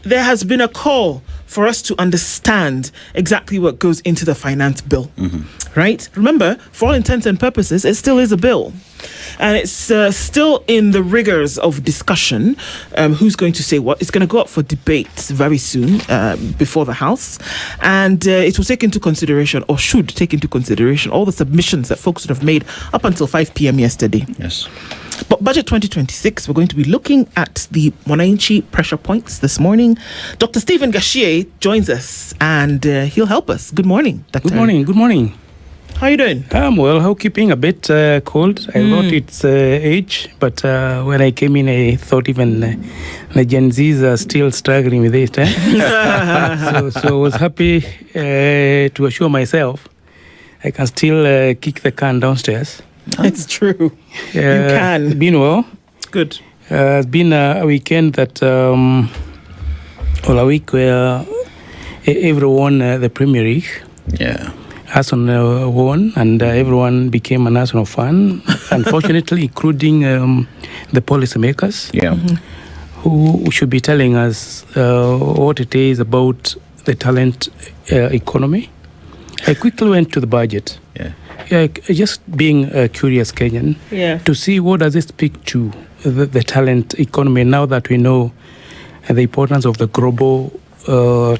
there has been a call for us to understand exactly what goes into the finance bill, right? Remember, for all intents and purposes, it still is a bill. And it's still in the rigors of discussion. Who's going to say what? It's going to go up for debate very soon before the House. And it will take into consideration, or should take into consideration, all the submissions that folks would have made up until 5 p.m. yesterday. Yes. But Budget 2026, we're going to be looking at the Wananchi pressure points this morning. Dr. Stephen Gachie joins us, and he'll help us. Good morning, Dr. Good morning. How are you doing? I'm well. Keeping a bit cold. I thought it's age, but when I came in, I thought even the Gen Zs are still struggling with it. So I was happy to assure myself I can still kick the can downstairs. It's true. You can. It's been well. Good. It's been a weekend that, a week where everyone, the Premier League, Arsenal won, and everyone became an Arsenal fan, unfortunately, including the policymakers, who should be telling us what it is about the talent economy. I quickly went to the budget. Just being a curious Kenyan, to see what does it speak to the talent economy now that we know the importance of the global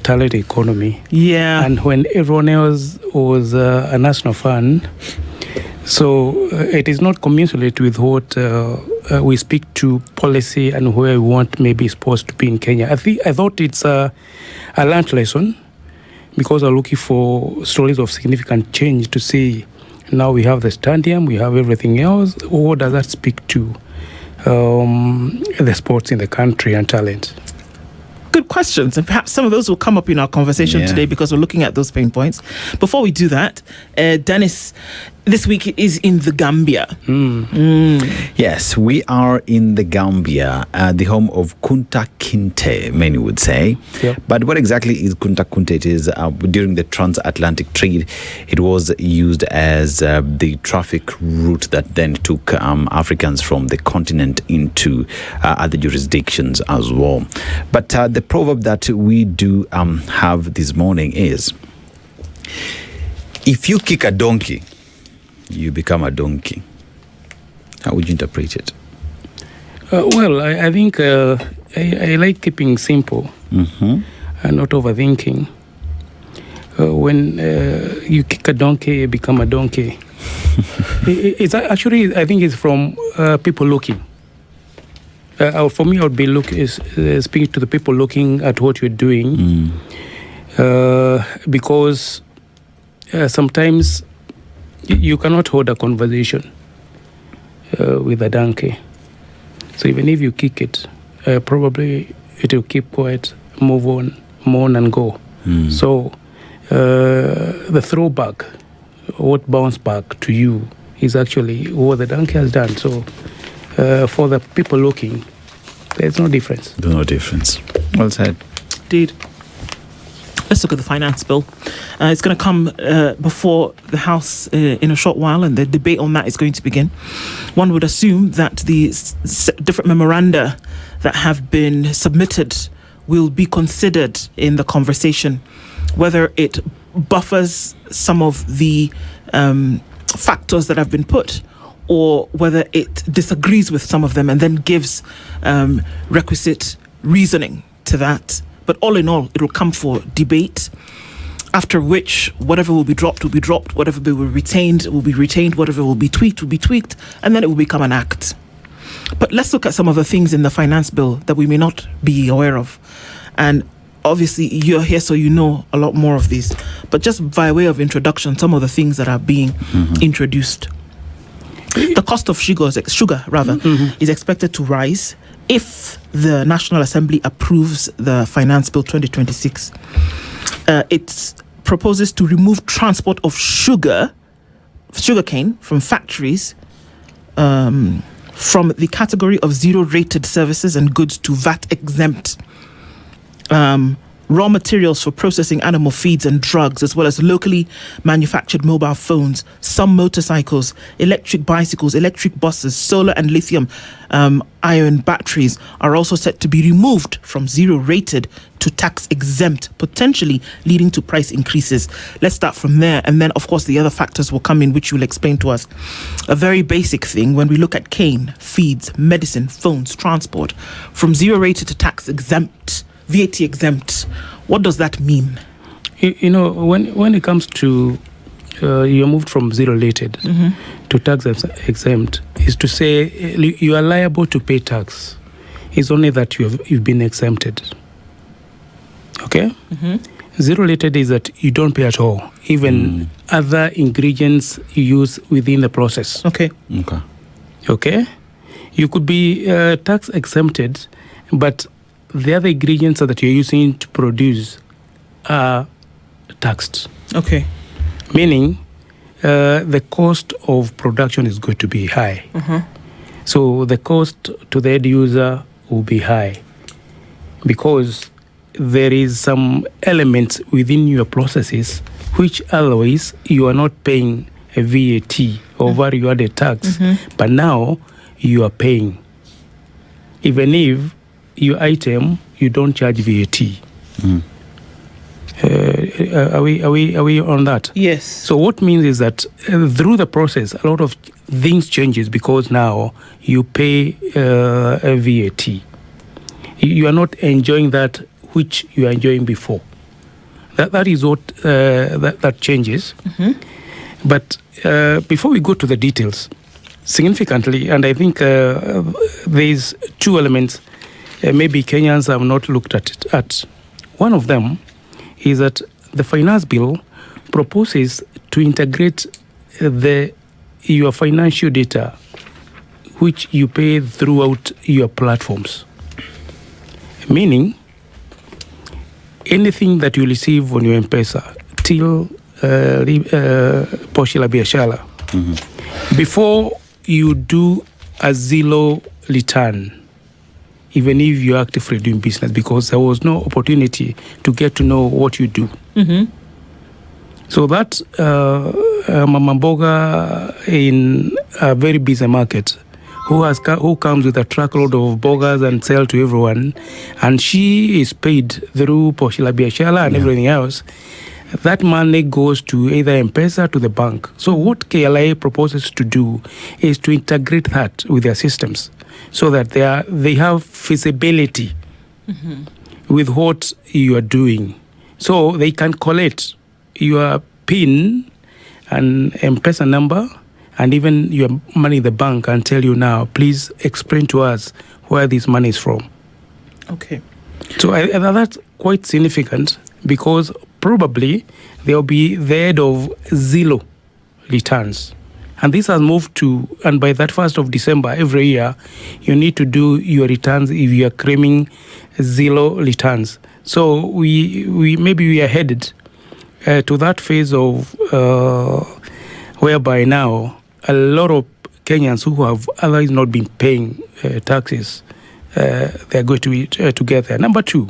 talent economy. And when everyone else was a national fan, so it is not commensurate with what we speak to policy and where we want maybe sports to be in Kenya. I thought it's a learned lesson, because I'm looking for stories of significant change to see. Now we have the stadium, we have everything else. What does that speak to the sports in the country and talent? Good questions, and perhaps some of those will come up in our conversation today, because we're looking at those pain points. Before we do that, Dennis, this week is in the Gambia. Yes, we are in the Gambia, the home of Kunta Kinte, many would say. But what exactly is Kunta Kinte? It is during the transatlantic trade, it was used as the traffic route that then took Africans from the continent into other jurisdictions as well. But the proverb that we do have this morning is, if you kick a donkey, you become a donkey. How would you interpret it? Well, I think I like keeping simple and not overthinking. When you kick a donkey, you become a donkey. It's actually, I think it's from people looking. For me, I would be speaking to the people looking at what you're doing, because sometimes you cannot hold a conversation with a donkey. So even if you kick it, probably it will keep quiet, move on, mourn and go. So the throwback, what bounce back to you, is actually what the donkey has done. So for the people looking, there's no difference. There's no difference. Well said. Indeed. Let's look at the finance bill. It's going to come before the House in a short while, and the debate on that is going to begin. One would assume that the different memoranda that have been submitted will be considered in the conversation, whether it buffers some of the factors that have been put, or whether it disagrees with some of them and then gives requisite reasoning to that. But all in all, it will come for debate, after which whatever will be dropped, whatever will be retained, whatever will be tweaked, and then it will become an act. But let's look at some of the things in the finance bill that we may not be aware of. And obviously, you're here, so you know a lot more of these. But just by way of introduction, some of the things that are being introduced. The cost of sugar is expected to rise if the National Assembly approves the Finance Bill 2026. It proposes to remove transport of sugarcane from factories from the category of zero-rated services and goods to VAT exempt. raw materials for processing animal feeds and drugs, as well as locally manufactured mobile phones, some motorcycles, electric bicycles, electric buses, solar and lithium ion batteries are also set to be removed from zero rated to tax exempt, potentially leading to price increases. Let's start from there, and then of course the other factors will come in, which you'll explain to us. A very basic thing, when we look at cane, feeds, medicine, phones, transport, from zero rated to tax exempt, VAT exempt, what does that mean? You know, when it comes to you're moved from zero rated to tax exempt, is to say you are liable to pay tax. It's only that you've been exempted. Okay? Zero rated is that you don't pay at all, even other ingredients you use within the process. Okay. You could be tax exempted, but the other ingredients that you're using to produce are taxed. Okay. Meaning the cost of production is going to be high. So the cost to the end user will be high because there is some elements within your processes which otherwise you are not paying a VAT or value-added tax, but now you are paying. Even if your item, you don't charge VAT. Are we on that? Yes. So what means is that through the process, a lot of things changes because now you pay a VAT. You are not enjoying that which you are enjoying before. That is what that changes. But before we go to the details, significantly, and I think there's two elements maybe Kenyans have not looked at. One of them is that the finance bill proposes to integrate your financial data which you pay throughout your platforms. Meaning, anything that you receive on your M-Pesa till Poshi la Biashara, before you do a zero return, even if you're actively doing business, because there was no opportunity to get to know what you do. So that Mama Mboga in a very busy market, who comes with a truckload of burgers and sell to everyone, and she is paid through Poshi la Biashara and everything else, that money goes to either M-Pesa to the bank. So what KRA proposes to do is to integrate that with their systems so that they have feasibility with what you are doing. So they can collect your PIN and M-Pesa number and even your money in the bank and tell you now, please explain to us where this money is from. Okay. So that's quite significant because probably there will be the head of zero returns. And this has moved to, and by that 1st of December every year, you need to do your returns if you are claiming zero returns. So we are headed to that phase of whereby now a lot of Kenyans who have otherwise not been paying taxes, they are going to be together. Number two,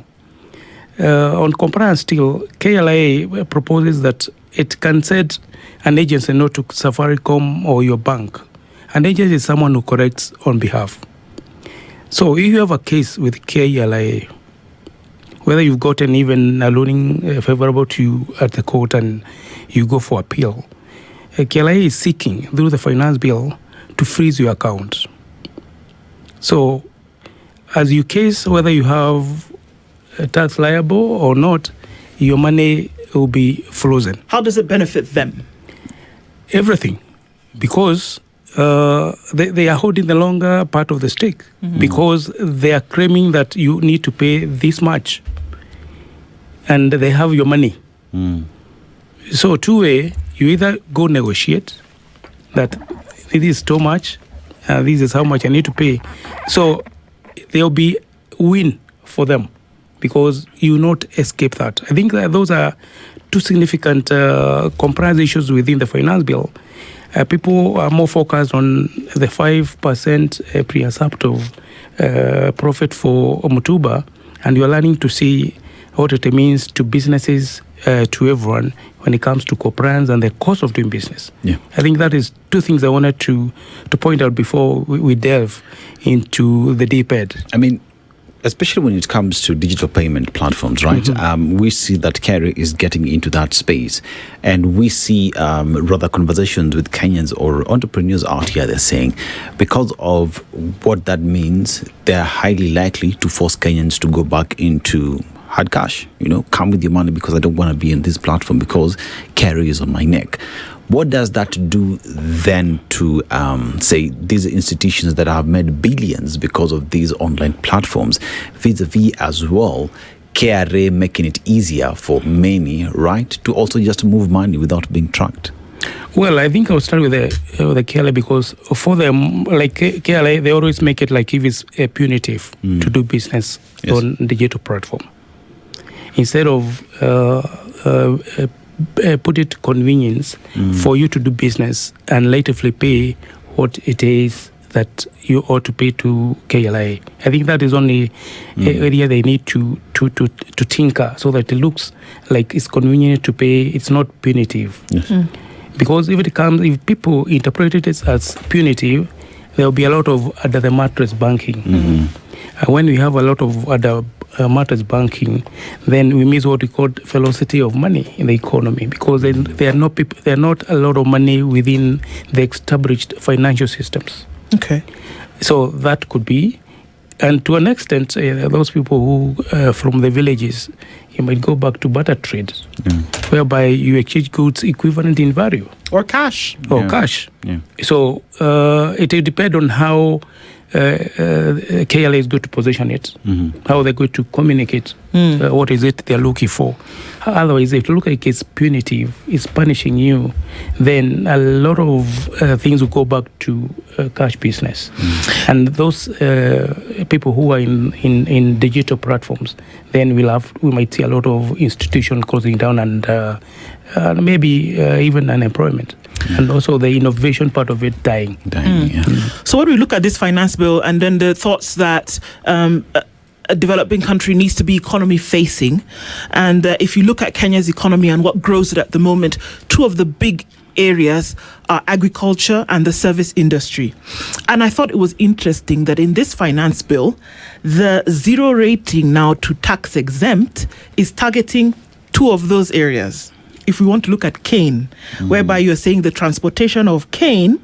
on compliance still, KRA proposes that it can set an agency not to Safaricom or your bank. An agency is someone who corrects on behalf. So if you have a case with KRA, whether you've gotten even a ruling favorable to you at the court and you go for appeal, KRA is seeking through the finance bill to freeze your account. So as you case whether you have a tax liable or not, your money will be frozen. How does it benefit them? Everything. Because they are holding the longer part of the stake. Because they are claiming that you need to pay this much. And they have your money. So two-way, you either go negotiate that this is too much, this is how much I need to pay. So there will be win for them because you will not escape that. I think that those are two significant compliance issues within the finance bill. People are more focused on the 5% pre-assumptive profit for Mutuba, and you're learning to see what it means to businesses, to everyone when it comes to corporations and the cost of doing business. Yeah. I think that is two things I wanted to point out before we delve into the deep end. I mean, especially when it comes to digital payment platforms, right? Mm-hmm. We see that KRA is getting into that space, and we see rather conversations with Kenyans or entrepreneurs out here. They're saying, because of what that means, they're highly likely to force Kenyans to go back into hard cash. Come with your money because I don't want to be in this platform because KRA is on my neck. What does that do then to, say, these institutions that have made billions because of these online platforms, vis-a-vis as well, KRA making it easier for many, right, to also just move money without being tracked? Well, I think I'll start with the KRA because for them, like KRA, they always make it like if it's punitive to do business on digital platform. Instead of put it convenience for you to do business and laterly pay what it is that you ought to pay to KRA. I think that is only area they need to tinker so that it looks like it's convenient to pay. It's not punitive. Yes. Because if people interpret it as punitive, there will be a lot of under the mattress banking. When we have a lot of other matters banking, then we miss what we call velocity of money in the economy, because there are not a lot of money within the established financial systems. Okay. So that could be, and to an extent, those people who from the villages, you might go back to barter trade, whereby you exchange goods equivalent in value. Or cash. Cash. Yeah. So it will depend on how KRA is going to position it, how they're going to communicate what is it they're looking for. Otherwise, if you look like it's punitive, it's punishing you, then a lot of things will go back to cash business. And those people who are in digital platforms, then we might see a lot of institutions closing down and maybe even unemployment. And also the innovation part of it dying. So when we look at this finance bill and then the thoughts that a developing country needs to be economy facing, and if you look at Kenya's economy and what grows it at the moment, two of the big areas are agriculture and the service industry. And I thought it was interesting that in this finance bill, the zero rating now to tax exempt is targeting two of those areas. If we want to look at cane, whereby you're saying the transportation of cane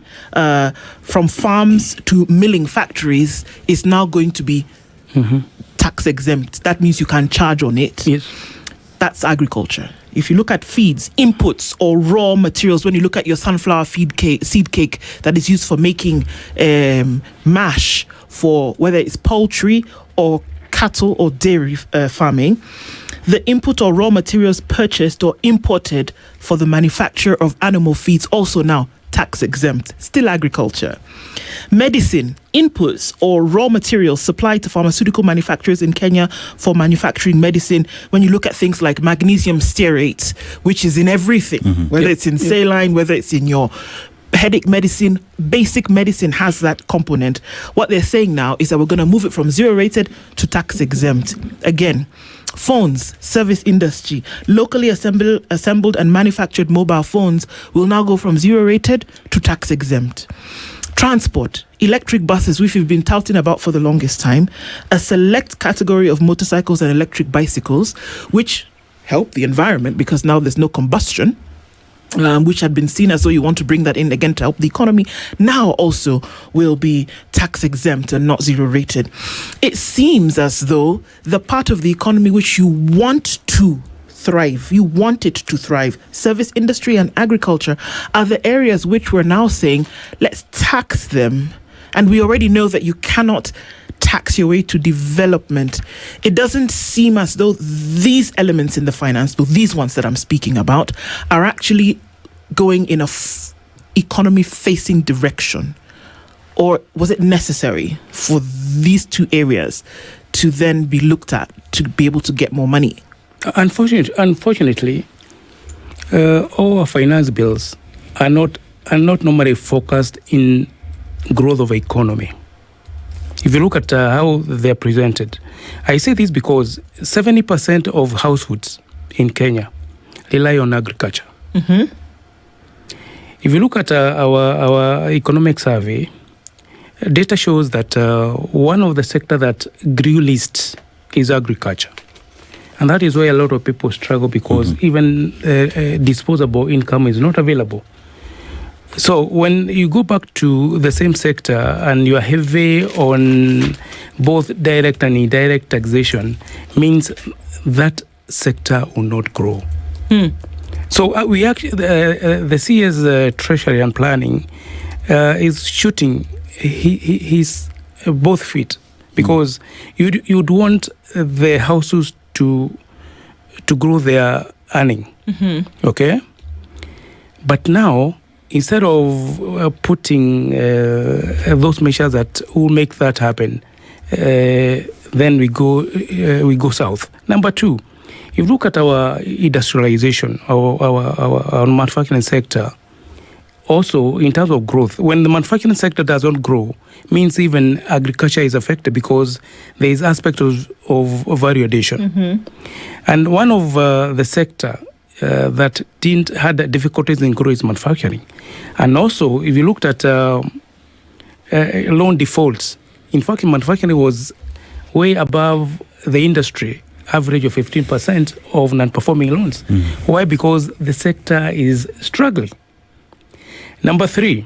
from farms to milling factories is now going to be tax exempt. That means you can charge on it. Yes. That's agriculture. If you look at feeds, inputs or raw materials, when you look at your sunflower seed cake that is used for making mash for whether it's poultry or cattle or dairy farming, the input or raw materials purchased or imported for the manufacture of animal feeds also now tax exempt, still agriculture. Medicine, inputs or raw materials supplied to pharmaceutical manufacturers in Kenya for manufacturing medicine. When you look at things like magnesium stearate, which is in everything, whether it's in saline, whether it's in your headache medicine, basic medicine has that component. What they're saying now is that we're going to move it from zero rated to tax exempt. Again, phones, service industry, locally assembled and manufactured mobile phones will now go from zero rated to tax exempt. Transport, electric buses, which we've been touting about for the longest time, a select category of motorcycles and electric bicycles, which help the environment because now there's no combustion, which had been seen as though you want to bring that in again to help the economy, now also will be tax exempt and not zero rated. It seems as though the part of the economy which you want to thrive, service industry and agriculture, are the areas which we're now saying, let's tax them. And we already know that you cannot tax your way to development. It doesn't seem as though these elements in the finance bill, these ones that I'm speaking about, are actually going in a economy-facing direction. Or was it necessary for these two areas to then be looked at to be able to get more money? Unfortunately, all our finance bills are not normally focused in growth of economy. If you look at how they're presented, I say this because 70% of households in Kenya rely on agriculture. Mm-hmm. If you look at our economic survey, data shows that one of the sector that grew least is agriculture. And that is why a lot of people struggle because even disposable income is not available. So when you go back to the same sector and you are heavy on both direct and indirect taxation, means that sector will not grow. So we actually, the CS Treasury and Planning is shooting his both feet because you'd want the households to grow their earning, okay? But now, instead of putting those measures that will make that happen, then we go south. Number two, if you look at our industrialization, our manufacturing sector, also in terms of growth, when the manufacturing sector doesn't grow, means even agriculture is affected because there is aspect of value addition. And one of the sector that had difficulties in growth is manufacturing. And also, if you looked at loan defaults, in fact, manufacturing was way above the industry average of 15% of non-performing loans. Why? Because the sector is struggling. Number three,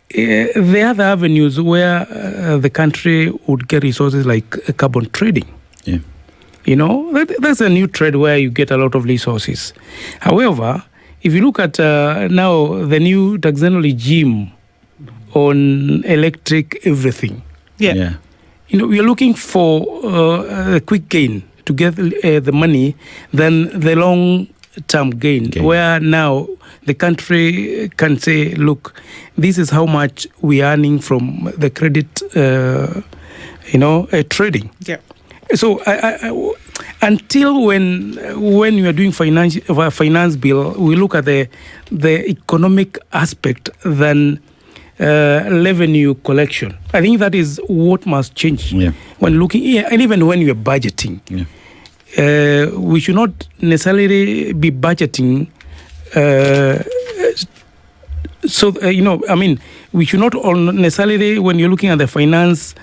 the other avenues where the country would get resources like carbon trading. Yeah. You know, that's a new trade where you get a lot of resources. However, if you look at now the new taxation regime on electric everything, Yeah. you know, we're looking for a quick gain to get the money than the long-term gain, where now the country can say, look, this is how much we're earning from the credit, trading. Yeah. So until when we are doing finance bill, we look at the economic aspect than revenue collection. I think that is what must change when looking, and even when we are budgeting. We should not necessarily be budgeting. We should not necessarily, when you're looking at the finance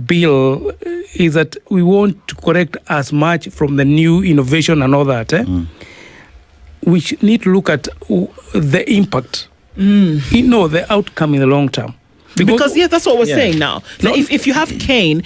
bill, is that we want to correct as much from the new innovation and all that. We need to look at the impact, the outcome in the long term. Because that's what we're saying now. No, if you have cane,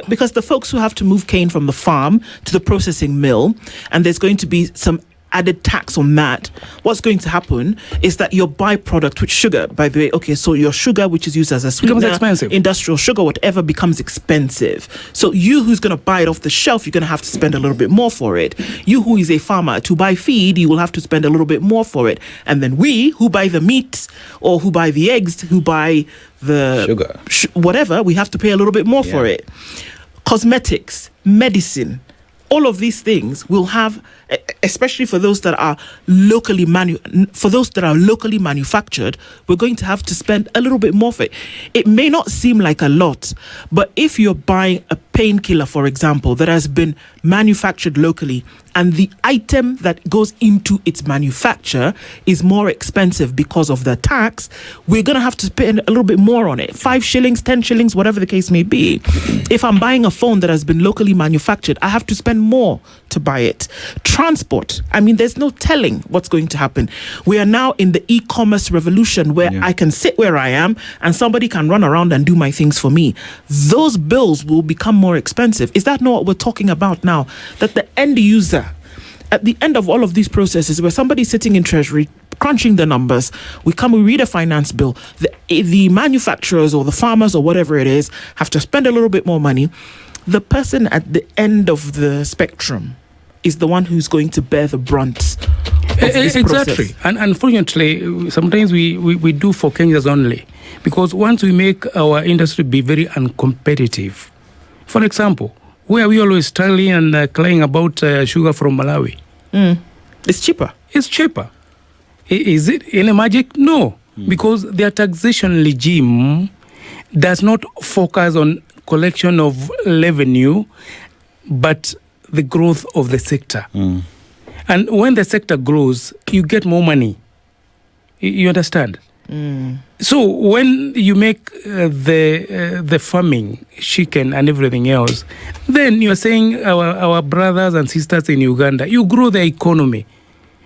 because the folks who have to move cane from the farm to the processing mill, and there's going to be some added tax on that, what's going to happen is that your byproduct, which sugar, by the way, okay, so your sugar, which is used as a sweetener, becomes expensive. Industrial sugar, whatever, becomes expensive. So you who's going to buy it off the shelf, you're going to have to spend a little bit more for it. You who is a farmer, to buy feed, you will have to spend a little bit more for it. And then we who buy the meat or who buy the eggs, who buy the sugar, whatever, we have to pay a little bit more for it. Cosmetics, medicine, all of these things will have, especially for those that are locally manufactured, we're going to have to spend a little bit more for it. It may not seem like a lot, but if you're buying a painkiller, for example, that has been manufactured locally, and the item that goes into its manufacture is more expensive because of the tax, we're going to have to spend a little bit more on it. 5 shillings, 10 shillings, whatever the case may be. If I'm buying a phone that has been locally manufactured, I have to spend more to buy it. Transport, I mean, there's no telling what's going to happen. We are now in the e-commerce revolution where I can sit where I am and somebody can run around and do my things for me. Those bills will become more expensive. Is that not what we're talking about now? That the end user, at the end of all of these processes, where somebody's sitting in Treasury, crunching the numbers, we read a finance bill, the manufacturers or the farmers or whatever it is have to spend a little bit more money. The person at the end of the spectrum is the one who's going to bear the brunt of this process. And unfortunately, sometimes we do for Kenyans only, because once we make our industry be very uncompetitive, for example, where we always struggling and crying about sugar from Malawi. It's cheaper. It's cheaper. Is it any magic? No, because their taxation regime does not focus on collection of revenue, but the growth of the sector. And when the sector grows, you get more money. You understand? So when you make the farming, chicken and everything else, then you're saying our brothers and sisters in Uganda, you grow the economy,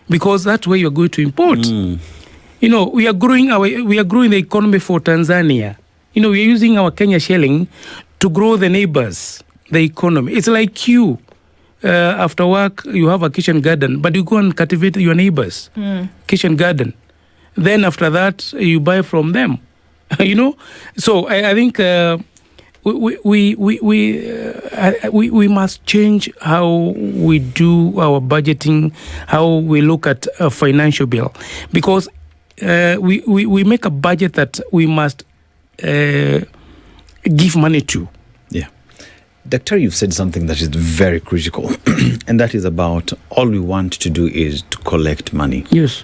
because that's where you're going to import. You know, we are growing the economy for Tanzania. You know, we're using our Kenya shilling to grow the neighbors, the economy. It's like you. After work, you have a kitchen garden, but you go and cultivate your neighbors' kitchen garden. Then after that, you buy from them. You know, so I think we must change how we do our budgeting, how we look at a financial bill, because we make a budget that we must give money to. Yeah. Doctor, you've said something that is very critical, and that is about all we want to do is to collect money. Yes.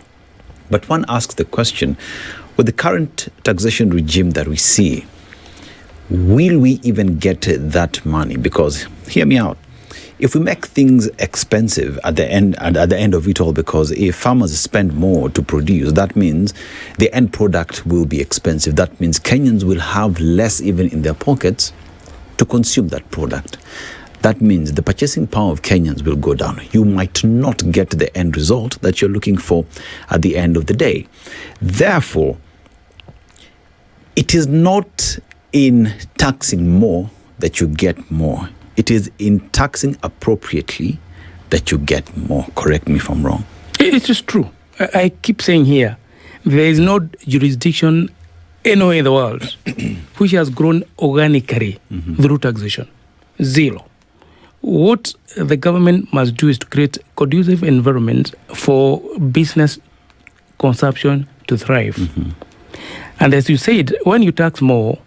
But one asks the question, with the current taxation regime that we see, will we even get that money? Because, hear me out, if we make things expensive at the end of it all, because if farmers spend more to produce, that means the end product will be expensive. That means Kenyans will have less even in their pockets to consume that product. That means the purchasing power of Kenyans will go down. You might not get the end result that you're looking for at the end of the day. Therefore, it is not in taxing more that you get more. It is in taxing appropriately that you get more. Correct me if I'm wrong. It is true. I keep saying here, there is no jurisdiction anywhere in the world which has grown organically through taxation. Zero. What the government must do is to create conducive environment for business consumption to thrive. And as you said, when you tax more,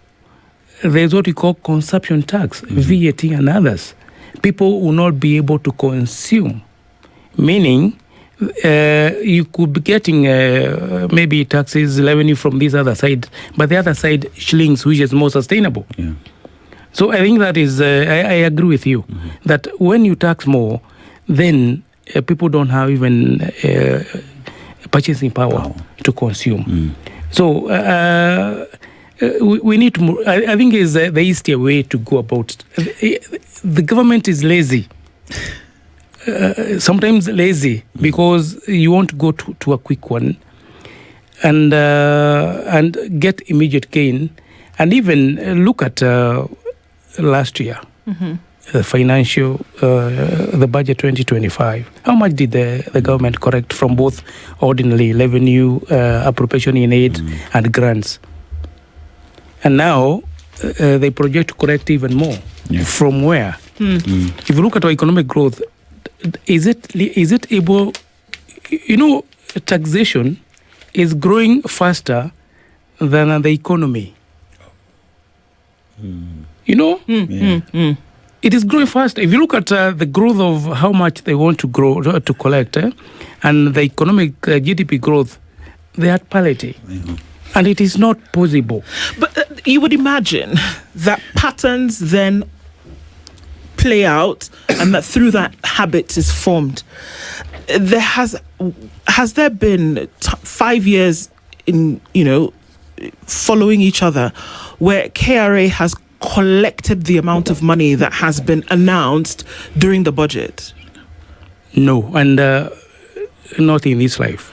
there's what we call consumption tax, VAT and others. People will not be able to consume, meaning you could be getting maybe taxes, revenue from this other side, but the other side, shillings, which is more sustainable. Yeah. So I think that is, I agree with you, that when you tax more, then people don't have even purchasing power to consume. So we need to, I think is the easier way to go about it. The government is lazy. Sometimes lazy because you want to go to a quick one and get immediate gain. And even look at last year, the financial, the budget 2025. How much did the government collect from both ordinary revenue, appropriation in aid, and grants? And now they project to collect even more. Yeah. From where? If you look at our economic growth, is it able? You know, taxation is growing faster than the economy. You know, it is growing fast. If you look at the growth of how much they want to grow to collect, and the economic GDP growth, they are at parity, and it is not possible. But you would imagine that patterns then play out, and that through that habit is formed. There has there been 5 years in following each other where KRA has collected the amount of money that has been announced during the budget? No, and not in this life.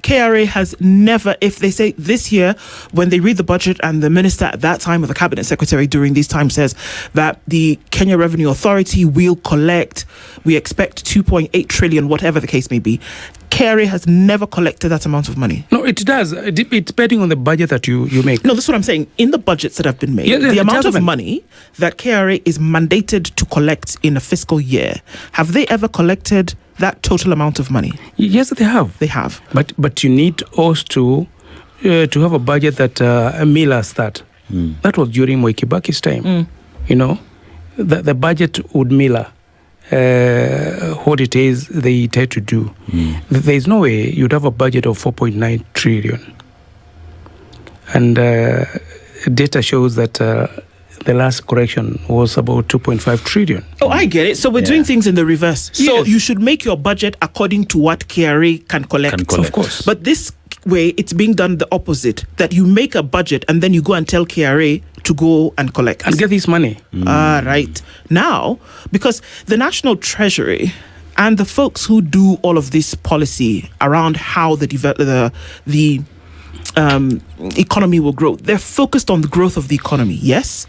KRA has never, if they say this year, when they read the budget and the minister at that time, or the cabinet secretary during these times, says that the Kenya Revenue Authority will collect, we expect 2.8 trillion, whatever the case may be. KRA has never collected that amount of money. No, it does. It's depending on the budget that you make. No, that's what I'm saying. In the budgets that have been made, the amount of money that KRA is mandated to collect in a fiscal year, have they ever collected that total amount of money? Yes, they have. They have. But you need also to have a budget that mirrors that. That was during Moi Kibaki's time. The budget would mirror what it is they intend to do. There is no way you'd have a budget of 4.9 trillion. And data shows that the last correction was about 2.5 trillion. Oh, I get it. So we're doing things in the reverse. So Yes. you should make your budget according to what KRA can collect. Of course. But this way, it's being done the opposite, that you make a budget and then you go and tell KRA to go and collect. And get this money. Right. Now, because the National Treasury and the folks who do all of this policy around how the economy will grow, they're focused on the growth of the economy, yes?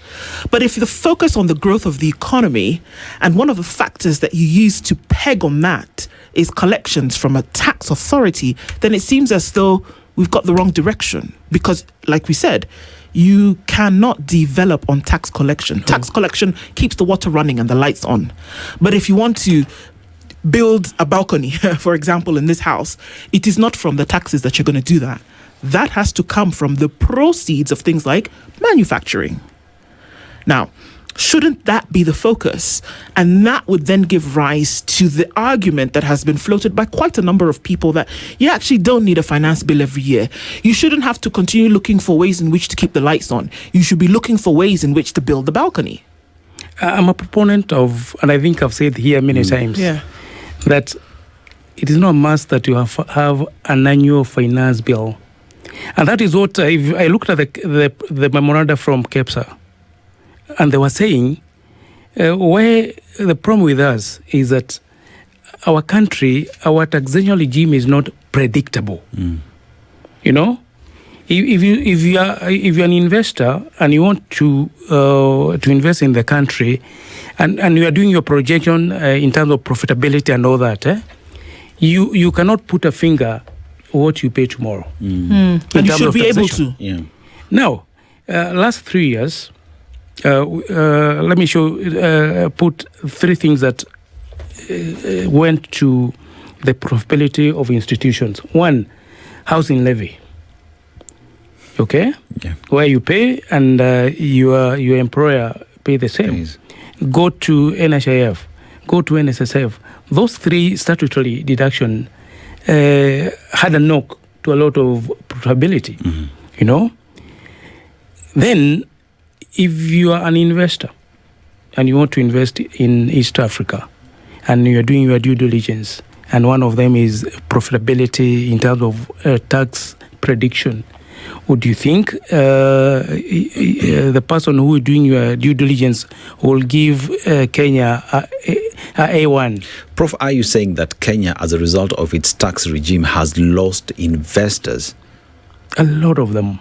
But if you focus on the growth of the economy, and one of the factors that you use to peg on that is collections from a tax authority, then it seems as though we've got the wrong direction. Because, like we said, you cannot develop on tax collection. Tax collection keeps the water running and the lights on. But if you want to build a balcony, for example, in this house, it is not from the taxes that you're going to do that. That has to come from the proceeds of things like manufacturing. Now, shouldn't that be the focus? And that would then give rise to the argument that has been floated by quite a number of people that you actually don't need a finance bill every year. You shouldn't have to continue looking for ways in which to keep the lights on. You should be looking for ways in which to build the balcony. I'm a proponent of, and I think I've said here many times, that it is not a must that you have an annual finance bill. And that is what I looked at the memoranda from KEPSA, and they were saying where the problem with us is that our country, our taxation regime is not predictable. You know, if you're an investor and you want to invest in the country, and you are doing your projection in terms of profitability and all that, you cannot put a finger what you pay tomorrow. And you should be able to. Yeah. Now, last 3 years, let me put three things that went to the profitability of institutions. One, housing levy. Okay? Yeah. Where you pay and your employer pay the same. Please. Go to NHIF, go to NSSF. Those three statutory deduction had a knock to a lot of profitability, you know. Then, if you are an investor and you want to invest in East Africa and you're doing your due diligence, and one of them is profitability in terms of tax prediction, would you think the person who is doing your due diligence will give Kenya a A1? Prof, are you saying that Kenya, as a result of its tax regime, has lost investors? A lot of them.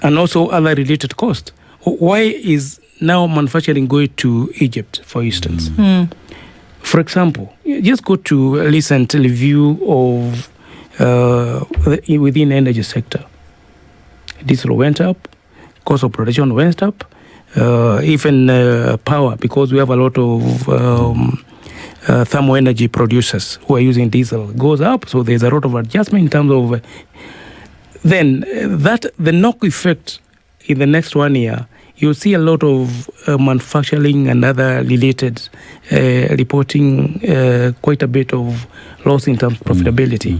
And also other related costs. Why is now manufacturing going to Egypt, for instance? For example, just go to a recent review of within the energy sector. Diesel went up, cost of production went up, even power, because we have a lot of thermal energy producers who are using diesel, goes up. So there's a lot of adjustment in terms of then the knock effect in the next 1 year. You'll see a lot of manufacturing and other related reporting quite a bit of loss in terms of profitability.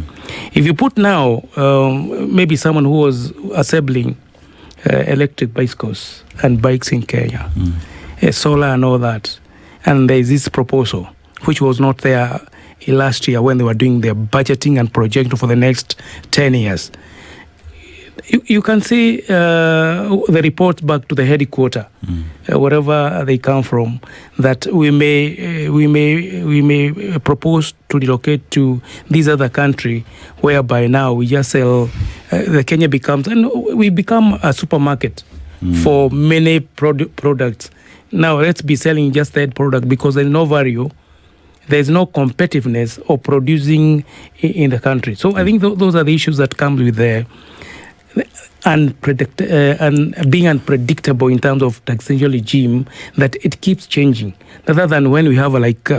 If you put now maybe someone who was assembling electric bicycles and bikes in Kenya, solar and all that, and there is this proposal which was not there last year when they were doing their budgeting and projection for the next 10 years. You can see the reports back to the headquarters, wherever they come from, that we may propose to relocate to this other country, whereby now we just sell. The Kenya becomes, and we become a supermarket for many products. Now let's be selling just that product because there's no value. There's no competitiveness of producing in the country. So I think those are the issues that come with the and being unpredictable in terms of taxation regime, that it keeps changing. Rather than when we have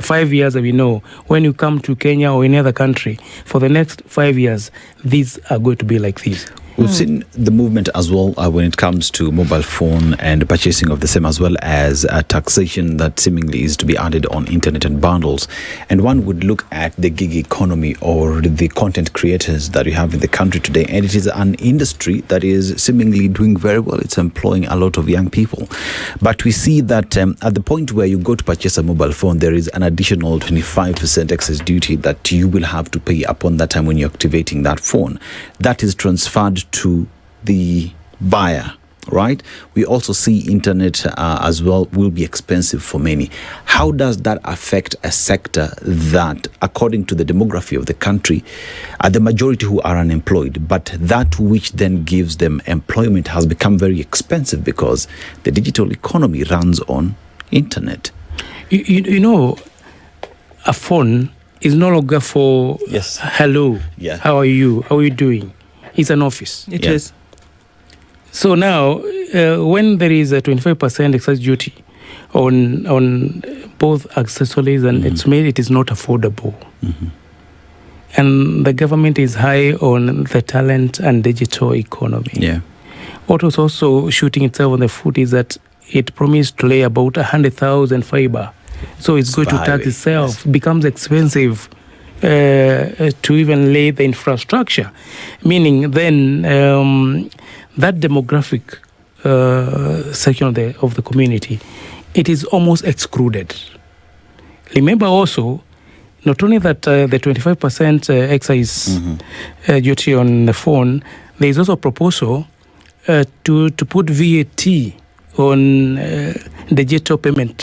5 years, we know when you come to Kenya or any other country, for the next 5 years, these are going to be like this. We've seen the movement as well when it comes to mobile phone and purchasing of the same, as well as taxation that seemingly is to be added on internet and bundles. And one would look at the gig economy or the content creators that we have in the country today, and it is an industry that is seemingly doing very well. It's employing a lot of young people. But we see that at the point where you go to purchase a mobile phone, there is an additional 25% excess duty that you will have to pay upon that time when you're activating that phone. That is transferred to the buyer, right? We also see internet as well will be expensive for many. How does that affect a sector that, according to the demography of the country, are the majority who are unemployed, but that which then gives them employment has become very expensive because the digital economy runs on internet? You know, a phone is no longer for hello, how are you doing? It's an office. It is. So now, when there is a 25% excise duty on both accessories and it's made, it is not affordable. And the government is high on the talent and digital economy. Yeah. What was also shooting itself on the foot is that it promised to lay about 100,000 fiber. So it's going to tax itself. Becomes expensive to even lay the infrastructure, meaning then that demographic section of the community, it is almost excluded. Remember also, not only that the 25% excise duty on the phone, there is also a proposal to put VAT on digital payment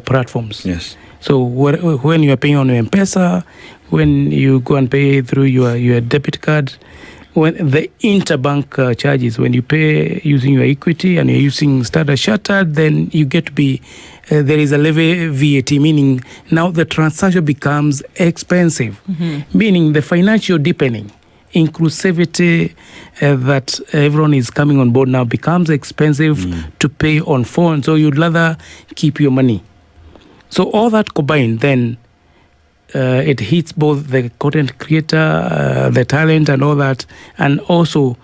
platforms. Yes. So when you are paying on your M-Pesa, when you go and pay through your debit card, when the interbank charges, when you pay using your equity and you're using Standard Chartered, then you get to be, there is a levy VAT, meaning now the transaction becomes expensive, meaning the financial deepening, inclusivity that everyone is coming on board now becomes expensive to pay on phone. So you'd rather keep your money. So all that combined, then it hits both the content creator, the talent and all that, and also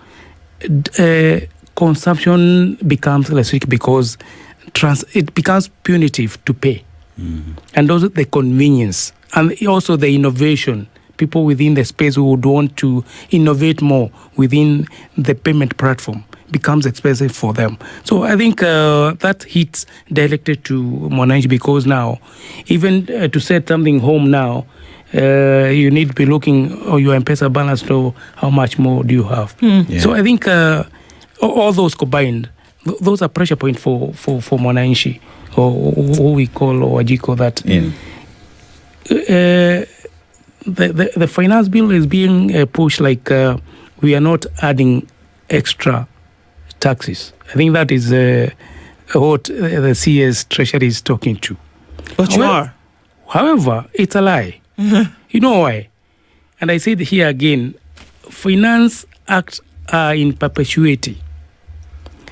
consumption becomes less weak because it becomes punitive to pay. And also the convenience and also the innovation. People within the space who would want to innovate more within the payment platform becomes expensive for them. So I think that hits directly to Mwananchi because now, even to set something home now, you need to be looking at your M-Pesa balance to how much more do you have. So I think all those combined, those are pressure points for Mwananchi, or who we call or Wajiko that. The finance bill is being pushed like we are not adding extra taxes. I think that is what the CS Treasury is talking to. But you are. However, it's a lie. You know why? And I said here again, Finance Act are in perpetuity.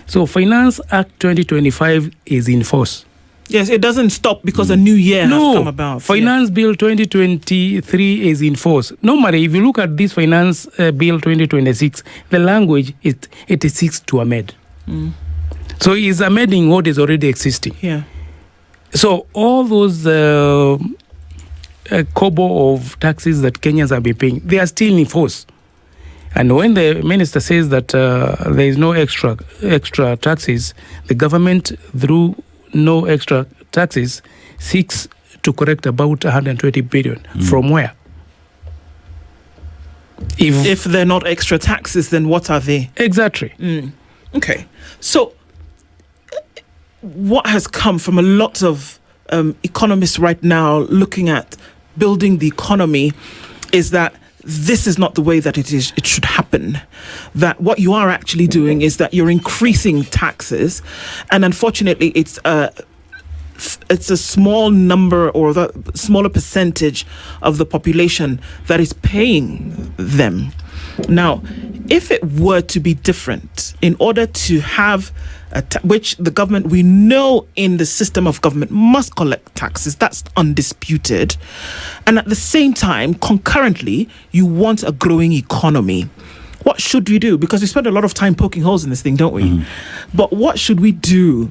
So Finance Act 2025 is in force. Yes, it doesn't stop because a new year has come about. Finance Bill 2023 is in force. Normally, if you look at this Finance Bill 2026, the language it seeks to amend. So it's amending what is already existing. Yeah. So all those kobo of taxes that Kenyans have been paying, they are still in force. And when the minister says that there is no extra taxes, the government, through no extra taxes, seeks to correct about 120 billion. From where? If they're not extra taxes, then what are they? Exactly. Okay. So what has come from a lot of economists right now looking at building the economy is that this is not the way that it should happen. That what you are actually doing is that you're increasing taxes, and unfortunately it's a small number or the smaller percentage of the population that is paying them. Now, if it were to be different, in order to have which the government, we know in the system of government, must collect taxes, that's undisputed, and at the same time, concurrently, you want a growing economy. What should we do? Because we spend a lot of time poking holes in this thing, don't we? But what should we do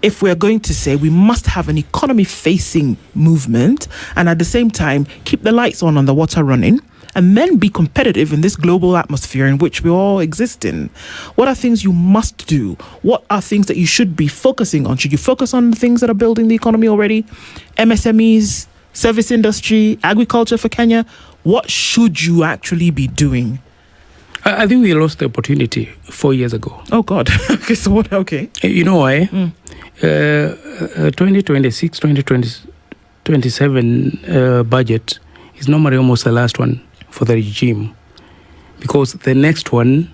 if we're going to say we must have an economy-facing movement and at the same time keep the lights on and the water running and then be competitive in this global atmosphere in which we all exist in? What are things you must do? What are things that you should be focusing on? Should you focus on the things that are building the economy already? MSMEs, service industry, agriculture for Kenya? What should you actually be doing? I think we lost the opportunity 4 years ago. Oh, God. Okay, so what? Okay. You know why? 2026, 2027 budget is normally almost the last one for the regime. Because the next one,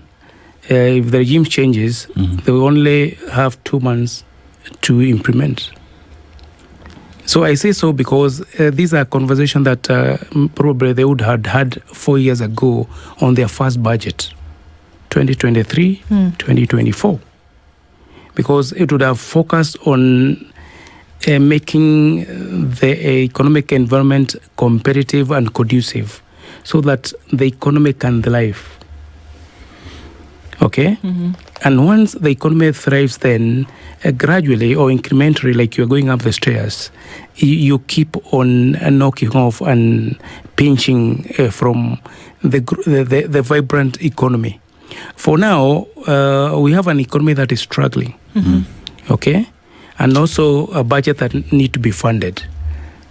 if the regime changes, they will only have 2 months to implement. So I say so because these are conversations that probably they would have had 4 years ago on their first budget, 2023, 2024. Because it would have focused on making the economic environment competitive and conducive so that the economy can thrive. Okay? And once the economy thrives, then gradually or incrementally, like you're going up the stairs, you keep on knocking off and pinching from the vibrant economy. For now, we have an economy that is struggling, okay? And also a budget that need to be funded.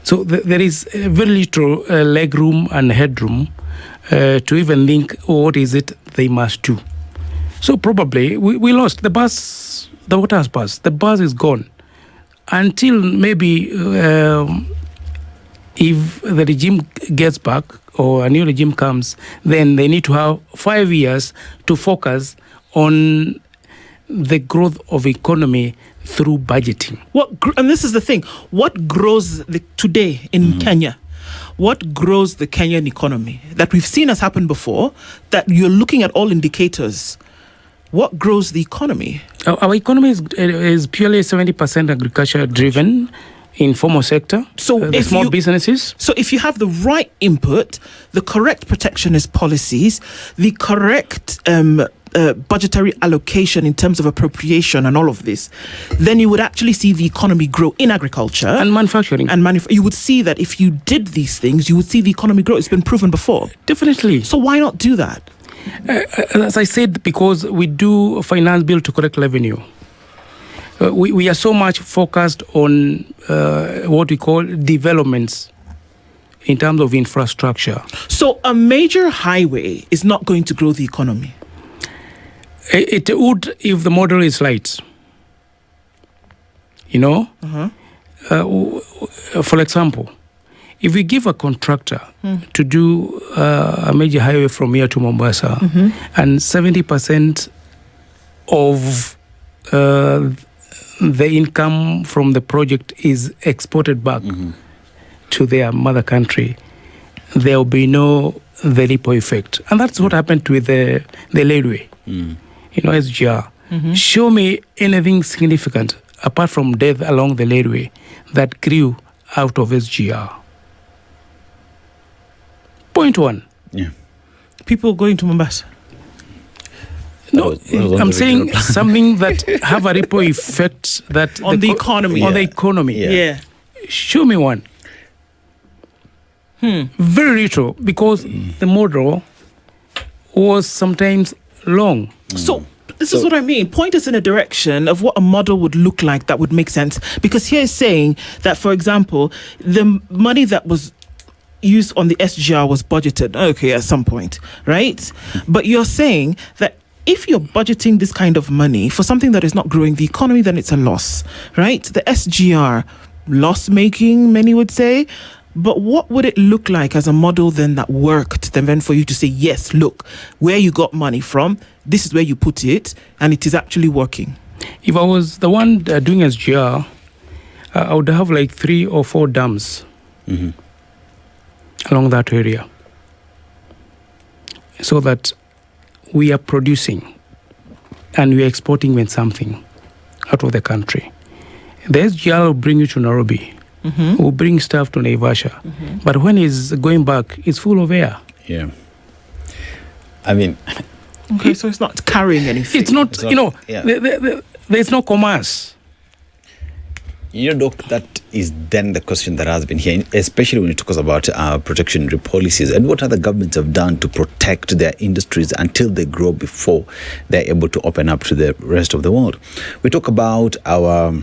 So there is very little leg room and headroom to even think, what is it they must do? So probably we lost the bus. The water has passed. The bus is gone. Until maybe if the regime gets back or a new regime comes, then they need to have 5 years to focus on the growth of economy through budgeting. And this is the thing. What grows today in Kenya? What grows the Kenyan economy that we've seen has happened before, that you're looking at all indicators? What grows the economy? Our economy is purely 70% agriculture driven, informal sector, so the small businesses. So if you have the right input, the correct protectionist policies, the correct budgetary allocation in terms of appropriation and all of this, then you would actually see the economy grow in agriculture. And manufacturing. You would see that if you did these things, you would see the economy grow. It's been proven before. Definitely. So why not do that? As I said, because we do a finance bill to collect revenue. We are so much focused on what we call developments in terms of infrastructure. So a major highway is not going to grow the economy? It would if the model is right. You know? For example, if we give a contractor to do a major highway from here to Mombasa, and 70% of the income from the project is exported back to their mother country, there will be no the ripple effect. And that's what happened with the railway, SGR. Show me anything significant apart from death along the railway that grew out of SGR. Point one. Yeah. People going to Mombasa. No, I'm saying something that have a ripple effect that on the economy. On the economy. Yeah. Show me one. Very little, because the model was sometimes long. So this is what I mean. Point us in a direction of what a model would look like that would make sense. Because here is saying that, for example, the money that was used on the SGR was budgeted, okay, at some point, right? But you're saying that if you're budgeting this kind of money for something that is not growing the economy, then it's a loss, right? The SGR, loss-making, many would say. But what would it look like as a model then that worked, then for you to say, yes, look, where you got money from, this is where you put it, and it is actually working? If I was the one doing SGR, I would have like 3 or 4 dams along that area, so that we are producing and we are exporting with something out of the country. The SGR will bring you to Nairobi, will bring stuff to Naivasha, but when it's going back, it's full of air. Yeah. I mean, Okay, so it's not carrying anything. It's not, there's no commerce. Doc, that is then the question that has been here, especially when it talks about protection policies and what other governments have done to protect their industries until they grow before they're able to open up to the rest of the world. We talk about our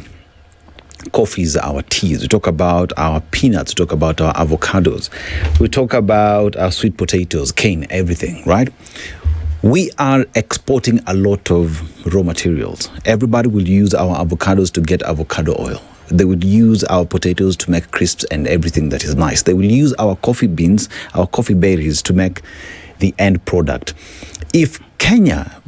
coffees, our teas, we talk about our peanuts, we talk about our avocados, we talk about our sweet potatoes, cane, everything, right? We are exporting a lot of raw materials. Everybody will use our avocados to get avocado oil. They would use our potatoes to make crisps and everything that is nice. They will use our coffee beans, our coffee berries to make the end product. If Kenya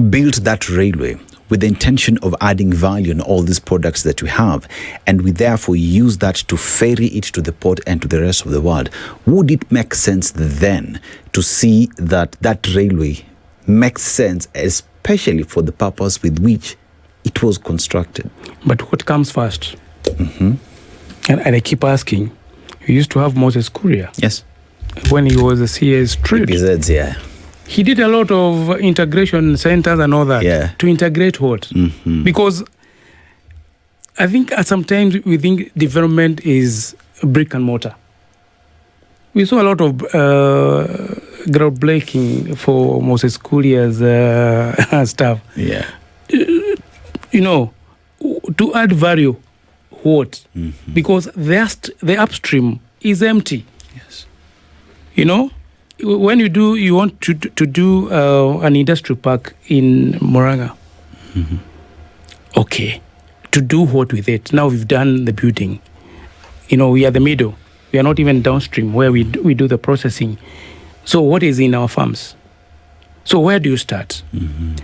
built that railway with the intention of adding value in all these products that we have, and we therefore use that to ferry it to the port and to the rest of the world, would it make sense then to see that that railway makes sense, especially for the purpose with which it was constructed? But what comes first? And I keep asking, we used to have Moses Kuria. Yes. When he was a CS trade. BZs, yeah. He did a lot of integration centers and all that. Yeah. To integrate what? Because I think sometimes we think development is brick and mortar. We saw a lot of groundbreaking for Moses Kuria's stuff. Yeah. To add value, what? Because the upstream is empty. Yes. When you want to do an industrial park in Murang'a. Okay. To do what with it? Now we've done the building. We are the middle. We are not even downstream where we do the processing. So what is in our farms? So where do you start?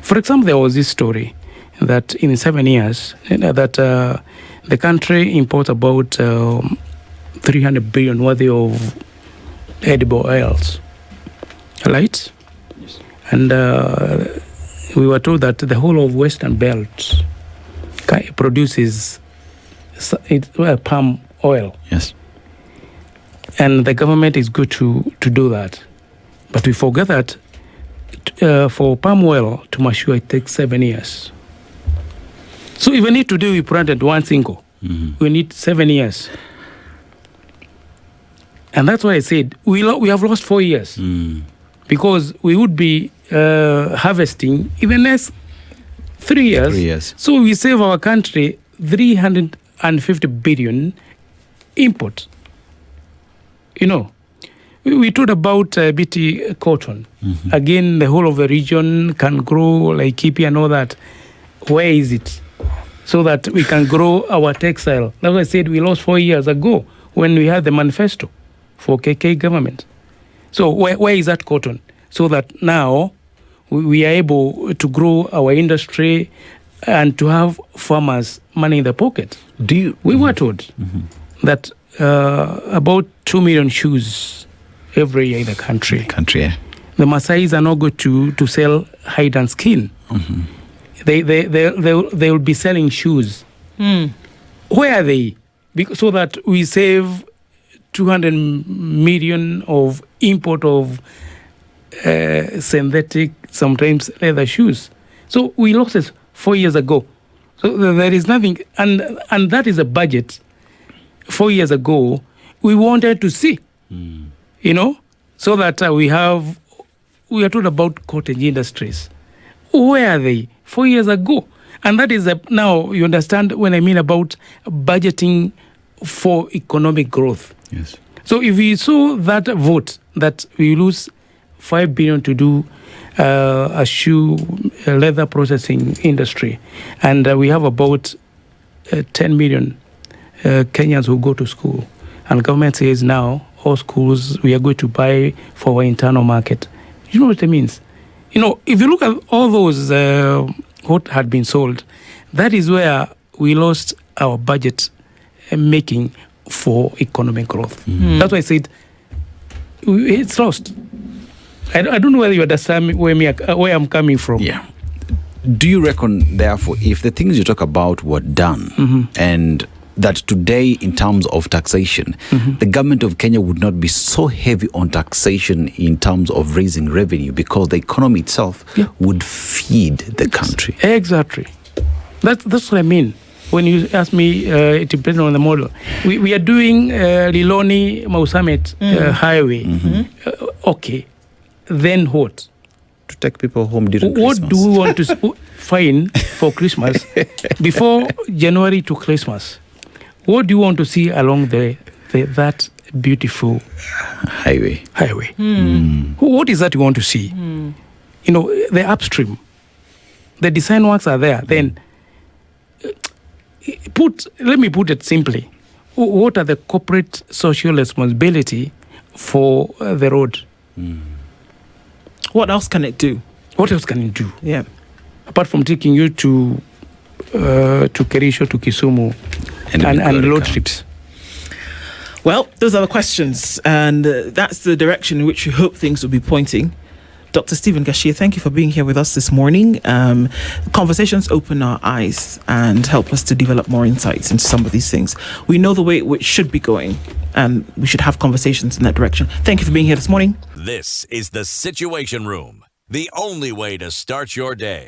For example, there was this story that in 7 years that the country imports about 300 billion worth of edible oils, right? Yes. And we were told that the whole of Western Belt produces palm oil. Yes. And the government is good to do that. But we forget that for palm oil to mature, it takes 7 years. So even if today we planted one single, we need 7 years. And that's why I said we have lost 4 years. Because we would be harvesting in the next 3 years. 3 years. So we save our country 350 billion import. We talked about BT cotton. Again, the whole of the region can grow like Kipi and all that. Where is it? So that we can grow our textile. Like I said, we lost 4 years ago when we had the manifesto for KK government. So where is that cotton? So that now we are able to grow our industry and to have farmers money in the pocket. We were told that about 2 million shoes every year in the country. The Maasais are not good to sell hide and skin. They will be selling shoes. Where are they? So that we save 200 million of import of synthetic, sometimes leather shoes. So we lost it 4 years ago. So there is nothing, and that is a budget. 4 years ago, we wanted to see, so that we are told about cottage industries. Where are they? 4 years ago. And that is now you understand when I mean about budgeting for economic growth. Yes. So if we saw that vote that we lose 5 billion to do a shoe leather processing industry, and we have about 10 million Kenyans who go to school, and government says now all schools we are going to buy for our internal market. You know what it means? If you look at all those what had been sold, that is where we lost our budget making for economic growth. That's why I said it's lost. I don't know whether you understand where I'm coming from. Yeah. Do you reckon, therefore, if the things you talk about were done and that today, in terms of taxation, the government of Kenya would not be so heavy on taxation in terms of raising revenue, because the economy itself would feed the country. Exactly. That's what I mean. When you ask me, it depends on the model. We are doing Liloni Mausamet highway. Okay. Then what? To take people home during What Christmas. do we want to find for Christmas before January to Christmas? What do you want to see along that beautiful highway? What is that you want to see? You know, the upstream. The design works are there. Then let me put it simply. What are the corporate social responsibility for the road? What else can it do? What else can it do? Yeah. Apart from taking you to Kerisho, to Kisumu, and road trips. Well, those are the questions, and that's the direction in which we hope things will be pointing. Dr. Stephen Gachie, thank you for being here with us this morning. Conversations open our eyes and help us to develop more insights into some of these things. We know the way which should be going, and we should have conversations in that direction. Thank you for being here this morning. This is the Situation Room, the only way to start your day.